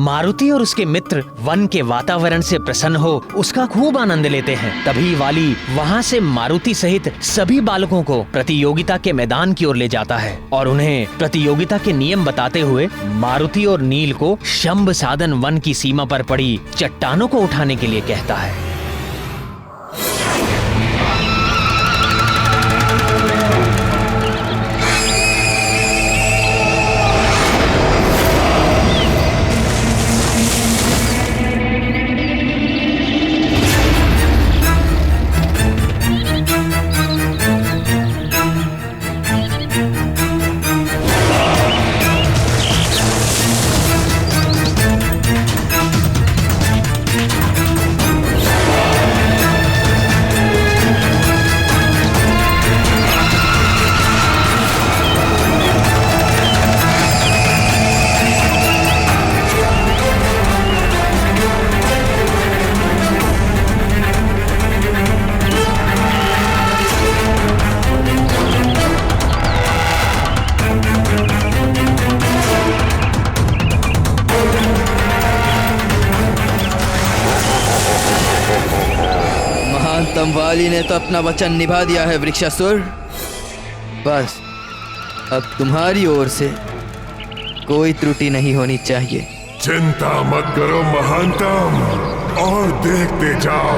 मारुति और उसके मित्र वन के वातावरण से प्रसन्न हो उसका खूब आनंद लेते हैं। तभी वाली वहाँ से मारुति सहित सभी बालकों को प्रतियोगिता के मैदान की ओर ले जाता है और उन्हें प्रतियोगिता के नियम बताते हुए मारुति और नील को शंभ साधन वन की सीमा पर पड़ी चट्टानों को उठाने के लिए कहता है। वाली ने तो अपना वचन निभा दिया है वृक्षासुर। बस अब तुम्हारी ओर से कोई त्रुटि नहीं होनी चाहिए। चिंता मत करो महानतम, और देखते जाओ,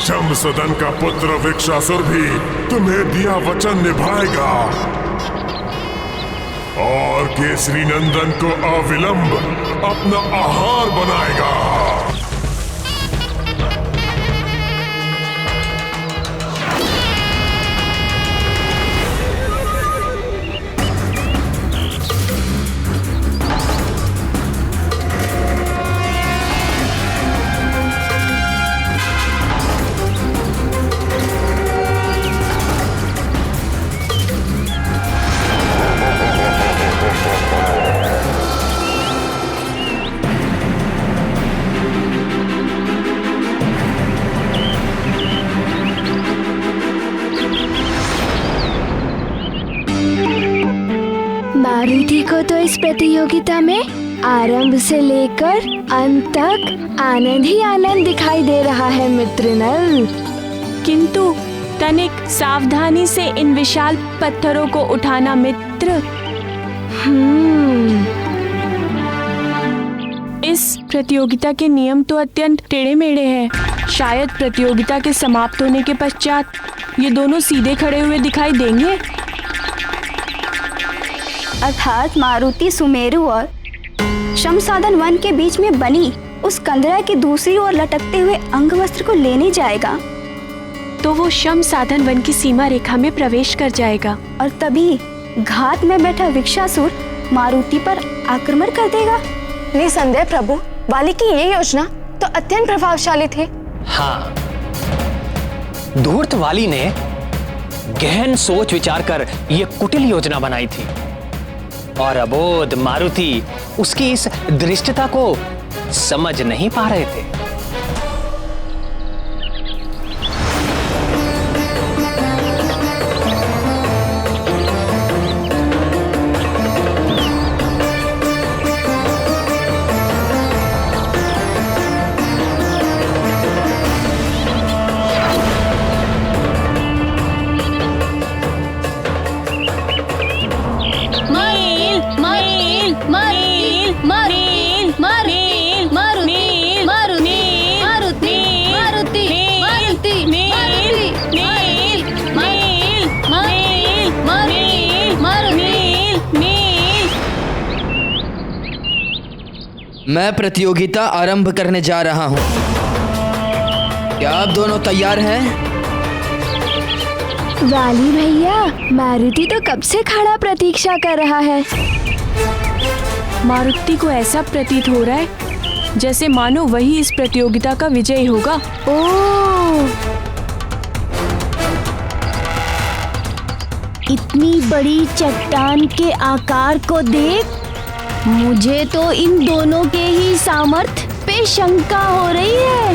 शम्सदन का पुत्र वृक्षासुर भी तुम्हें दिया वचन निभाएगा और केसरी नंदन को अविलंब अपना आहार बनाएगा। मारुति को तो इस प्रतियोगिता में आरंभ से लेकर अंत तक आनंद ही आनंद दिखाई दे रहा है मित्र नल। किंतु तनिक सावधानी से इन विशाल पत्थरों को उठाना मित्र। इस प्रतियोगिता के नियम तो अत्यंत टेढ़े मेढ़े हैं। शायद प्रतियोगिता के समाप्त होने के पश्चात ये दोनों सीधे खड़े हुए दिखाई देंगे। अर्थात मारुति सुमेरु और शमसादन वन के बीच में बनी उस कंदरा की दूसरी ओर लटकते हुए अंगवस्त्र को लेने जाएगा तो वो शमसादन वन की सीमा रेखा में प्रवेश कर जाएगा और तभी घात में बैठा वृक्षासुर मारुति पर आक्रमण कर देगा। निसंदेह प्रभु, वाली की ये योजना तो अत्यंत प्रभावशाली थी। हाँ, धूर्त वाली ने गहन सोच विचार कर ये कुटिल योजना बनाई थी और अबोध मारुति उसकी इस दृष्टता को समझ नहीं पा रहे थे। मैं प्रतियोगिता आरंभ करने जा रहा हूं। क्या आप दोनों तैयार हैं? वाली भैया, मारुति तो कब से खड़ा प्रतीक्षा कर रहा है। मारुति को ऐसा प्रतीत हो रहा है जैसे मानो वही इस प्रतियोगिता का विजयी होगा। ओह, इतनी बड़ी चट्टान के आकार को देख मुझे तो इन दोनों के ही सामर्थ्य पे शंका हो रही है।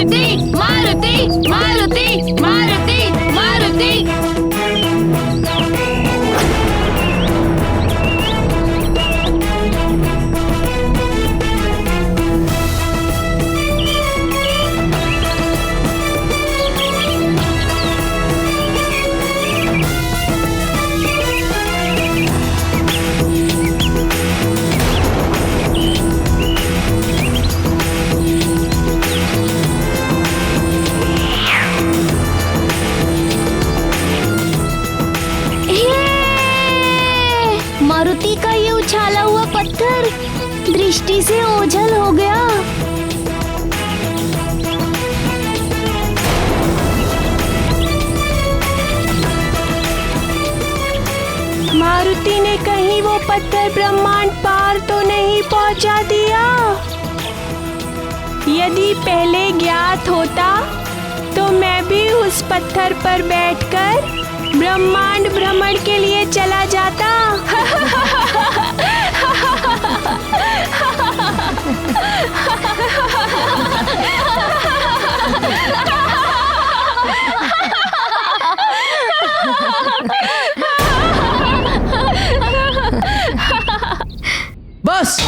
मारुति का ये उछाला हुआ पत्थर दृष्टि से ओझल हो गया। मारुति ने कहीं वो पत्थर ब्रह्मांड पार तो नहीं पहुंचा दिया? यदि पहले ज्ञात होता तो मैं भी उस पत्थर पर बैठकर ब्रह्मांड भ्रमण के लिए चला जाता। बस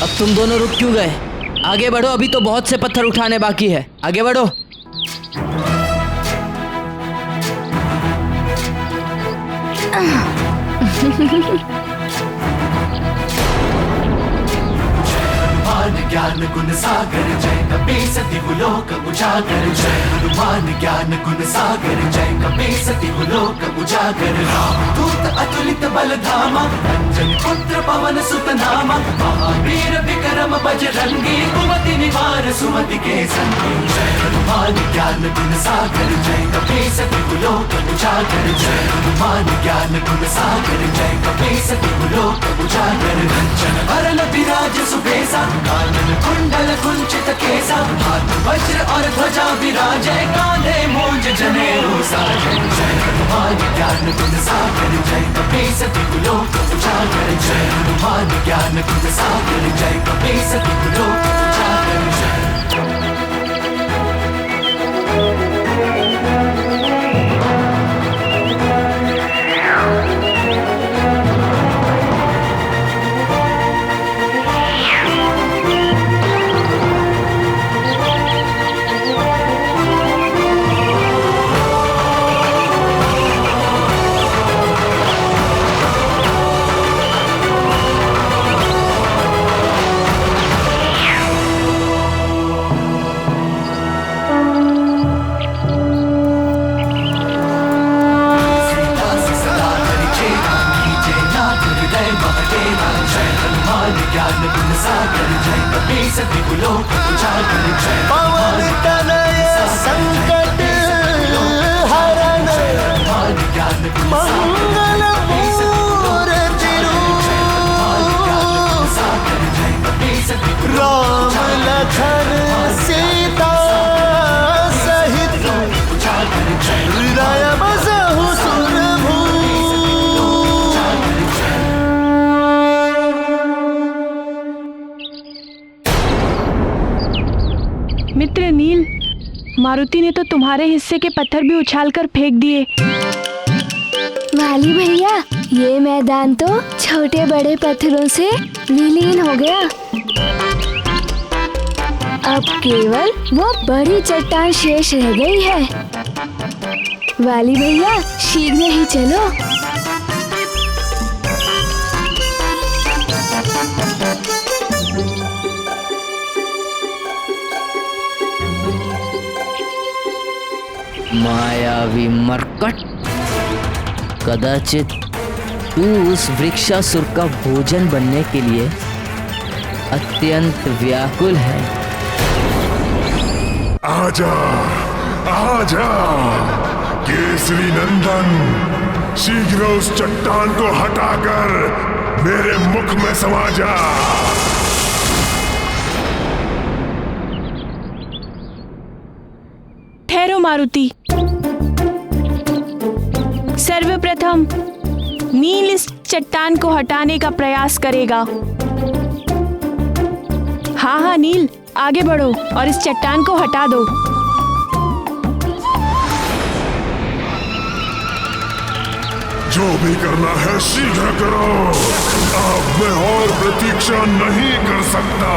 अब तुम दोनों रुक क्यों गए? आगे बढ़ो, अभी तो बहुत से पत्थर उठाने बाकी है। आगे बढ़ो। ज्ञान गुण सागर जय कपीस दिवलोक उजागर जय हनुमान ज्ञान गुण सागर जय कपीस दिवलोक उजागर दूत अतुलित बल धामा अंजन पुत्र पवन सुत नामा महावीर विक्रम बजरंगी कुमति निवार सुमति के संगी जय हनुमान ज्ञान गुण सागर जय कपीस दिवलोक उजागर जय हनुमान ज्ञान गुण सागर जय कपीस दिवलोक उजागर रंजन हरन विराज सुबेसा कुंडल कुंचित केसा हाथ वज्र और ध्वजा विराजे कांधे मूंज जनेऊ साजे जय हनुमान ज्ञान गुण सागर जय कपीस दिवलोक उजागर जय हनुमान ज्ञान गुण सागर जय कपीस दिवलोक उजागर जय। पवन तनय संकट हरण मंगल मूर्ति राम लखन सीता सहित हृदय बसहु सुरभू। मित्र नील, मारुति ने तो तुम्हारे हिस्से के पत्थर भी उछालकर फेंक दिए। वाली भैया, ये मैदान तो छोटे बड़े पत्थरों से विलीन हो गया। अब केवल वो बड़ी चट्टान शेष रह गई है। वाली भैया, शीघ्र ही चलो। मायावी मरकट, कदाचित तू उस वृक्षासुर का भोजन बनने के लिए अत्यंत व्याकुल है। आजा, आजा, केसरी नंदन, शीघ्र उस चट्टान को हटाकर मेरे मुख में समा जा। ठहरो मारुति, सर्वप्रथम नील इस चट्टान को हटाने का प्रयास करेगा। हाँ हाँ नील, आगे बढ़ो और इस चट्टान को हटा दो। जो भी करना है शीघ्र करो, अब मैं और प्रतीक्षा नहीं कर सकता।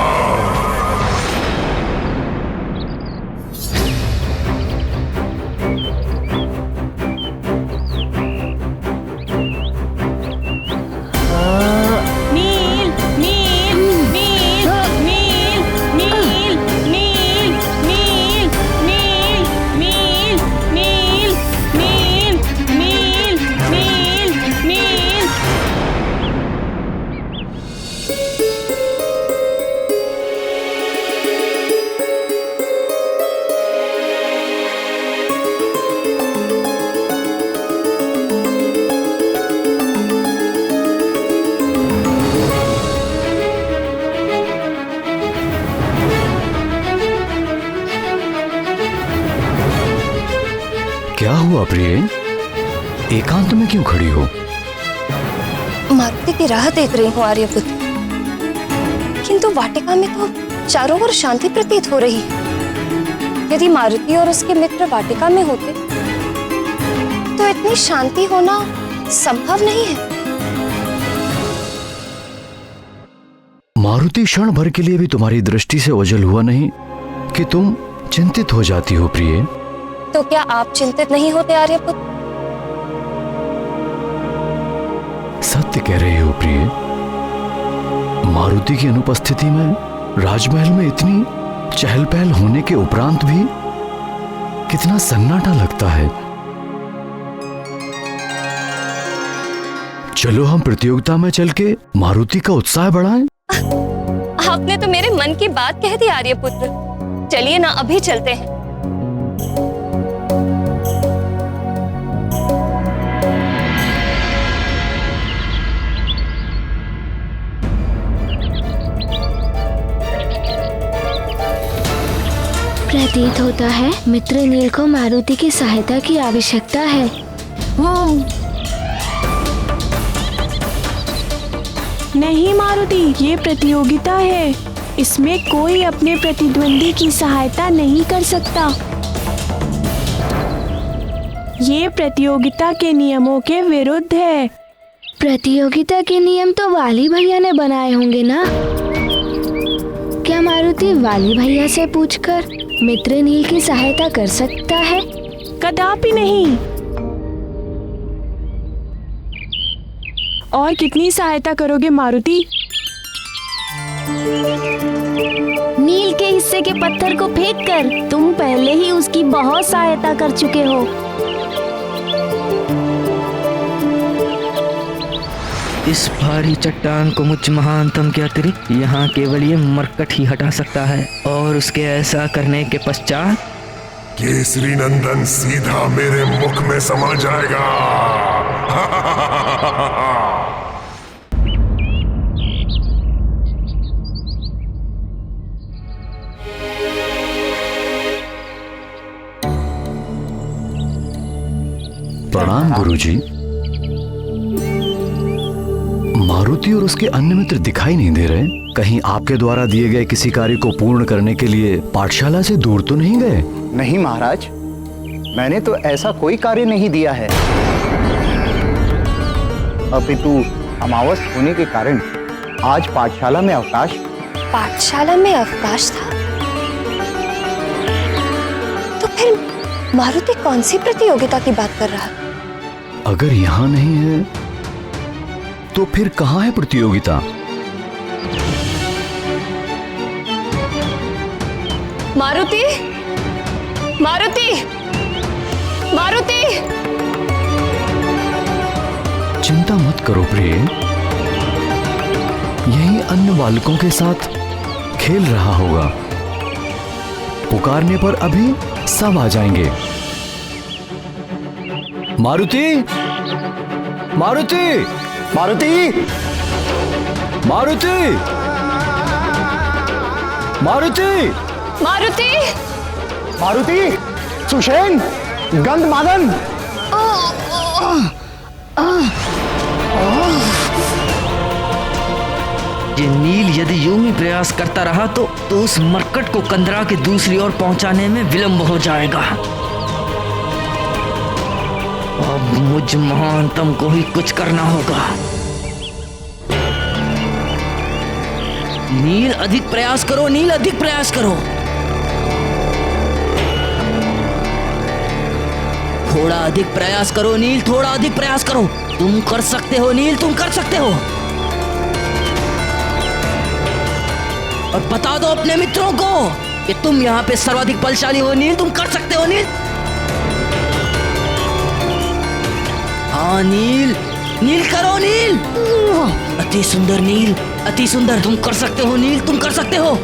नील, नील, हुआ प्रिय? एकांत में क्यों खड़ी हो? मारुति की राह देख रही हूँ आर्यपुत्र, किंतु वाटिका में तो चारों ओर शांति प्रतीत हो रही है। यदि मारुति और उसके मित्र वाटिका में होते तो इतनी शांति होना संभव नहीं है। मारुति क्षण भर के लिए भी तुम्हारी दृष्टि से ओझल हुआ नहीं कि तुम चिंतित हो जाती हो प्रिय? तो क्या आप चिंतित नहीं होते आर्यपुत्र? सत्य कह रहे हो प्रिय। मारुति की अनुपस्थिति में राजमहल में इतनी चहल पहल होने के उपरांत भी कितना सन्नाटा लगता है। चलो हम प्रतियोगिता में चल के मारुति का उत्साह बढ़ाएं। आपने तो मेरे मन की बात कह दी आर्यपुत्र। चलिए ना, अभी चलते हैं। प्रतीत होता है मित्र नील को मारुति की सहायता की आवश्यकता है। नहीं मारुति, ये प्रतियोगिता है, इसमें कोई अपने प्रतिद्वंदी की सहायता नहीं कर सकता। ये प्रतियोगिता के नियमों के विरुद्ध है। प्रतियोगिता के नियम तो वाली भैया ने बनाए होंगे ना? क्या मारुति वाली भैया से पूछकर मित्र नील की सहायता कर सकता है? कदापि नहीं। और कितनी सहायता करोगे मारुति? नील के हिस्से के पत्थर को फेंककर तुम पहले ही उसकी बहुत सहायता कर चुके हो। इस भारी चट्टान को मुझ महानतम के अतिरिक्त यहाँ केवल ये मरकट ही हटा सकता है, और उसके ऐसा करने के पश्चात केसरी नंदन सीधा मेरे मुख में समा जाएगा। प्रणाम गुरुजी। मारुति और उसके अन्य मित्र दिखाई नहीं दे रहे। कहीं आपके द्वारा दिए गए किसी कार्य को पूर्ण करने के लिए पाठशाला से दूर तो नहीं गए? नहीं महाराज, मैंने तो ऐसा कोई कार्य नहीं दिया है। अपितु अमावस होने के कारण आज पाठशाला में अवकाश। पाठशाला में अवकाश था? तो फिर मारुति कौन सी प्रतियोगिता की बात कर रहा है? अगर यहाँ नहीं है तो फिर कहाँ है प्रतियोगिता? मारुति, मारुति, मारुति! चिंता मत करो प्रिय, यही अन्य बालकों के साथ खेल रहा होगा। पुकारने पर अभी सब आ जाएंगे। मारुति, मारुति, मारुति, मारुति, मारुति, मारुति, मारुति, सुषेण, गंधमादन। ये नील यदि यूं ही प्रयास करता रहा तो उस मरकट को कंदरा के दूसरी ओर पहुंचाने में विलंब हो जाएगा। अब मुझ महानतम को ही कुछ करना होगा। नील अधिक प्रयास करो, नील अधिक प्रयास करो। थोड़ा अधिक प्रयास करो नील, थोड़ा अधिक प्रयास करो। तुम कर सकते हो नील, तुम कर सकते हो। और बता दो अपने मित्रों को कि तुम यहाँ पे सर्वाधिक बलशाली हो नील, तुम कर सकते हो नील। हाँ नील, नील करो नील। अति सुंदर नील, अति सुंदर। तुम कर सकते हो नील, तुम कर सकते हो।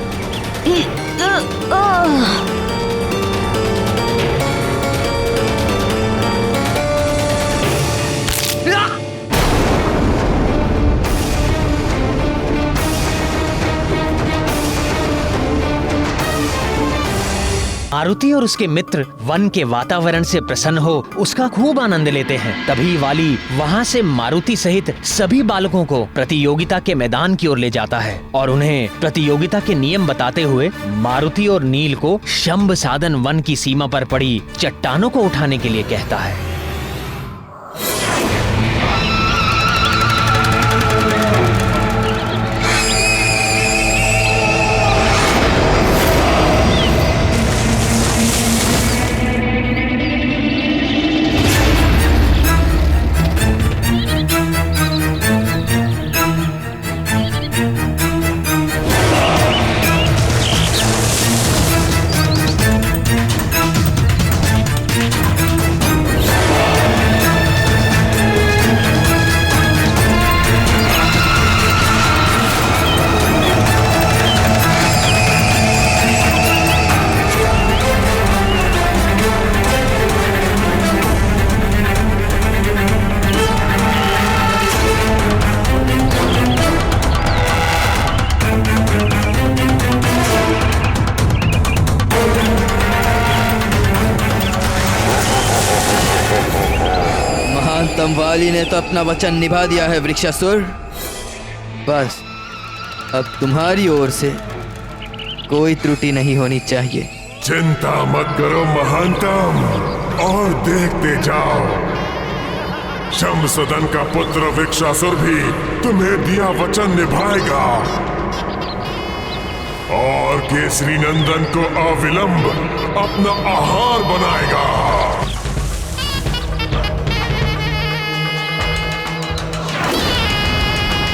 मारुति और उसके मित्र वन के वातावरण से प्रसन्न हो उसका खूब आनंद लेते हैं। तभी वाली वहाँ से मारुति सहित सभी बालकों को प्रतियोगिता के मैदान की ओर ले जाता है और उन्हें प्रतियोगिता के नियम बताते हुए मारुति और नील को शंभ साधन वन की सीमा पर पड़ी चट्टानों को उठाने के लिए कहता है। तमवाली ने तो अपना वचन निभा दिया है वृक्षासुर। बस अब तुम्हारी ओर से कोई त्रुटि नहीं होनी चाहिए। चिंता मत करो महानतम, और देखते जाओ, शमसदन का पुत्र वृक्षासुर भी तुम्हें दिया वचन निभाएगा और केसरी नंदन को अविलंब अपना आहार बनाएगा।